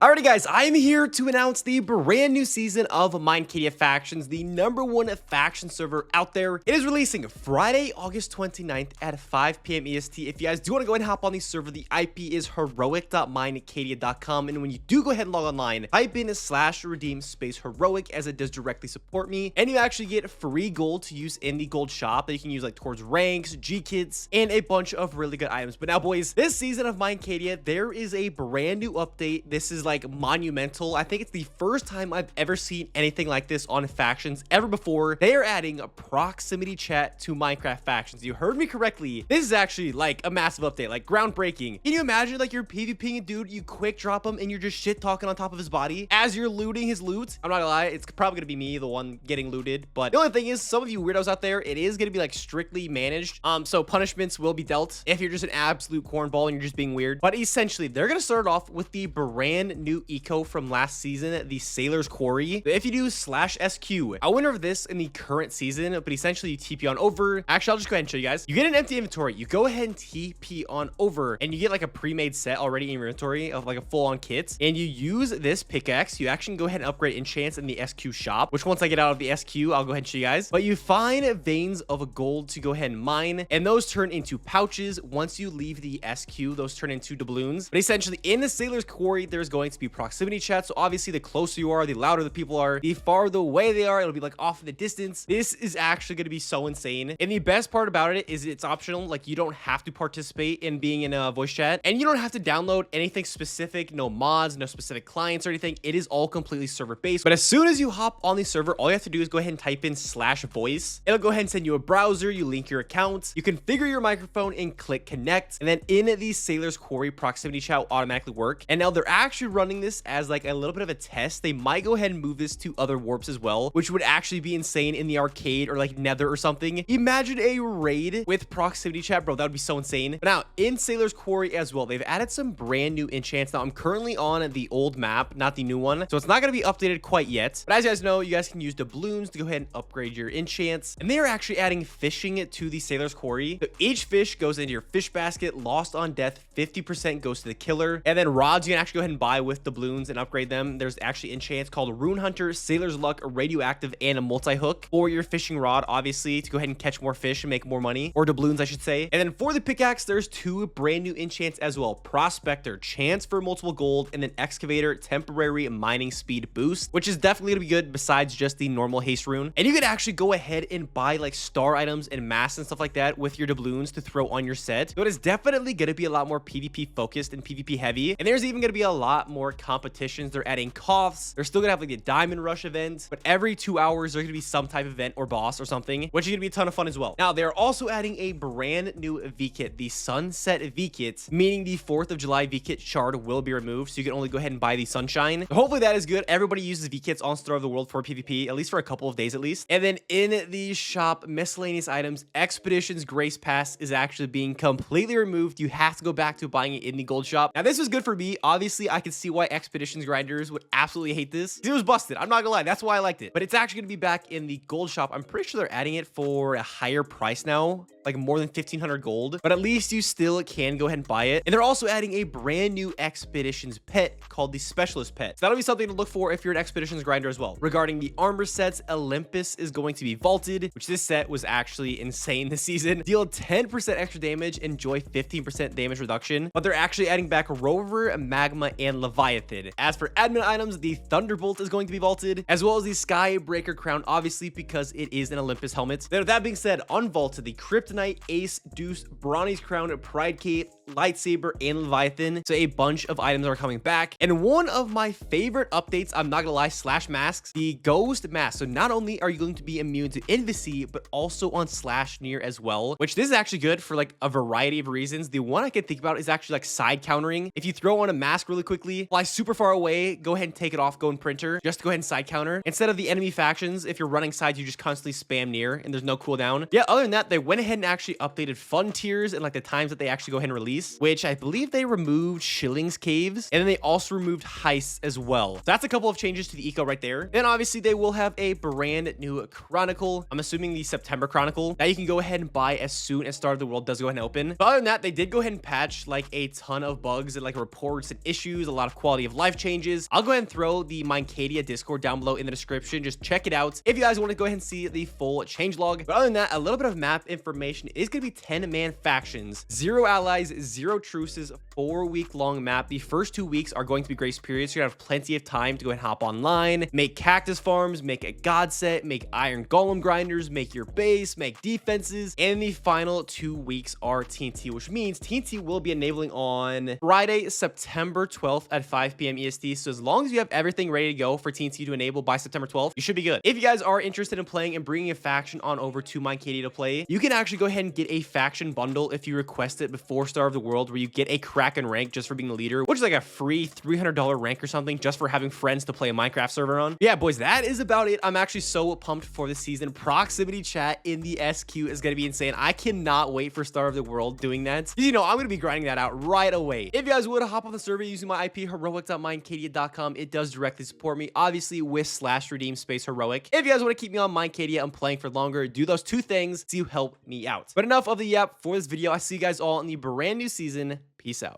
Alrighty guys, I'm here to announce the brand new season of Minecadia Factions, the #1 faction server out there. It is releasing Friday, August 29th at 5 PM EST. If you guys do want to go ahead and hop on the server, the IP is heroic.minecadia.com, and when you do go ahead and log online, type in /redeem /heroic as it does directly support me, and you actually get free gold to use in the gold shop that you can use like towards ranks, G-kits, and a bunch of really good items. But now boys, this season of Minecadia, there is a brand new update. This is like monumental. I think it's the first time I've ever seen anything like this on factions ever before. They are adding a proximity chat to Minecraft factions. You heard me correctly. This is actually like a massive update, like groundbreaking. Can you imagine like you're PvPing a dude, you quick drop him and you're just shit talking on top of his body as you're looting his loot? I'm not gonna lie, it's probably gonna be me, the one getting looted. But the only thing is, some of you weirdos out there, it is gonna be like strictly managed. So punishments will be dealt if you're just an absolute cornball and you're just being weird. But essentially, they're gonna start off with the brand new eco from last season, the Sailor's Quarry. If you do /SQ, I wonder if this in the current season, but essentially you TP on over. Actually, I'll just go ahead and show you guys. You get an empty inventory. You go ahead and TP on over, and you get like a pre-made set already in your inventory of like a full-on kit. And you use this pickaxe. You actually can go ahead and upgrade enchants in the SQ shop, which once I get out of the SQ, I'll go ahead and show you guys. But you find veins of gold to go ahead and mine, and those turn into pouches. Once you leave the SQ, those turn into doubloons. But essentially, in the Sailor's Quarry, there's going to be proximity chat. So obviously, the closer you are, the louder the people are, the farther away they are, it'll be like off in the distance. This is actually going to be so insane. And the best part about it is it's optional. Like, you don't have to participate in being in a voice chat, and you don't have to download anything specific, no mods, no specific clients or anything. It is all completely server based. But as soon as you hop on the server, all you have to do is go ahead and type in /voice. It'll go ahead and send you a browser. You link your account, you configure your microphone and click connect, and then in the Sailor's Quarry, proximity chat will automatically work. And now they're actually running this as like a little bit of a test. They might go ahead and move this to other warps as well, which would actually be insane in the arcade or like Nether or something. Imagine a raid with proximity chat, bro. That would be so insane. But now in Sailor's Quarry as well, they've added some brand new enchants. Now I'm currently on the old map, not the new one, so it's not going to be updated quite yet. But as you guys know, you guys can use doubloons to go ahead and upgrade your enchants, and they are actually adding fishing to the Sailor's Quarry. So each fish goes into your fish basket. Lost on death, 50% goes to the killer, and then rods you can actually go ahead and buy with doubloons and upgrade them. There's actually enchants called Rune Hunter, Sailor's Luck, Radioactive, and a multi-hook for your fishing rod, obviously, to go ahead and catch more fish and make more money, or doubloons, I should say. And then for the pickaxe, there's two brand new enchants as well: Prospector, chance for multiple gold, and then Excavator, temporary mining speed boost, which is definitely gonna be good besides just the normal haste rune. And you could actually go ahead and buy like star items and masks and stuff like that with your doubloons to throw on your set. So it is definitely gonna be a lot more PvP focused and PvP heavy, and there's even gonna be a lot more competitions. They're adding coughs. They're still gonna have like the diamond rush event, but every 2 hours there's gonna be some type of event or boss or something, which is gonna be a ton of fun as well. Now they're also adding a brand new V-kit, the Sunset V-kit, meaning the 4th of July V-kit shard will be removed, so you can only go ahead and buy the Sunshine. So hopefully that is good. Everybody uses V-kits on Star of the World for PvP, at least for a couple of days at least. And then in the shop, miscellaneous items, Expeditions Grace Pass is actually being completely removed. You have to go back to buying it in the gold shop. Now this was good for me. Obviously I can see why Expeditions grinders would absolutely hate this. It was busted, I'm not gonna lie, that's why I liked it. But it's actually gonna be back in the gold shop. I'm pretty sure they're adding it for a higher price now, like more than 1,500 gold, but at least you still can go ahead and buy it. And they're also adding a brand new Expeditions pet called the Specialist pet. So that'll be something to look for if you're an Expeditions grinder as well. Regarding the armor sets, Olympus is going to be vaulted, which this set was actually insane this season. Deal 10% extra damage, enjoy 15% damage reduction, but they're actually adding back Rover, Magma, and Leviathan. As for admin items, the Thunderbolt is going to be vaulted, as well as the Skybreaker crown, obviously because it is an Olympus helmet. Then with that being said, unvaulted the Kryptonite, Ace, Deuce, Brawny's crown, Pride Cape, Lightsaber, and Leviathan. So a bunch of items are coming back. And one of my favorite updates, I'm not gonna lie, /masks, the Ghost Mask. So not only are you going to be immune to Invisy, but also on /near as well, which this is actually good for like a variety of reasons. The one I can think about is actually like side countering. If you throw on a mask really quickly, fly super far away, go ahead and take it off, go in printer, just go ahead and side counter. Instead of the enemy factions, if you're running sides, you just constantly spam near and there's no cooldown. Yeah, other than that, they went ahead and actually updated fun tiers and like the times that they actually go ahead and release. release, which I believe they removed Shillings Caves, and then they also removed heists as well. So that's a couple of changes to the eco right there. Then obviously they will have a brand new Chronicle. I'm assuming the September Chronicle that you can go ahead and buy as soon as Start of the World does go ahead and open. But other than that, they did go ahead and patch like a ton of bugs and like reports and issues, a lot of quality of life changes. I'll go ahead and throw the Minecadia Discord down below in the description. Just check it out if you guys want to go ahead and see the full changelog. But other than that, a little bit of map information is going to be 10-man factions, 0 allies, 0 truces, 4-week-long map. The first 2 weeks are going to be grace periods, so you're gonna have plenty of time to go ahead and hop online, make cactus farms, make a god set, make iron golem grinders, make your base, make defenses, and the final 2 weeks are TNT, which means TNT will be enabling on Friday, September 12th at 5 p.m. EST. So as long as you have everything ready to go for TNT to enable by September 12th, you should be good. If you guys are interested in playing and bringing a faction on over to Minecadia to play, you can actually go ahead and get a faction bundle if you request it before Star of the World, where you get a Kraken rank just for being the leader, which is like a free $300 rank or something just for having friends to play a Minecraft server on. Yeah, boys, that is about it. I'm actually so pumped for this season. Proximity chat in the SQ is going to be insane. I cannot wait for Star of the World doing that. You know, I'm going to be grinding that out right away. If you guys would hop on the server using my IP, heroic.minecadia.com, it does directly support me, obviously with /redeem space heroic. If you guys want to keep me on Minecadia and playing for longer, do those 2 things to help me out. But enough of the yap for this video. I see you guys all in the brand new season. Peace out.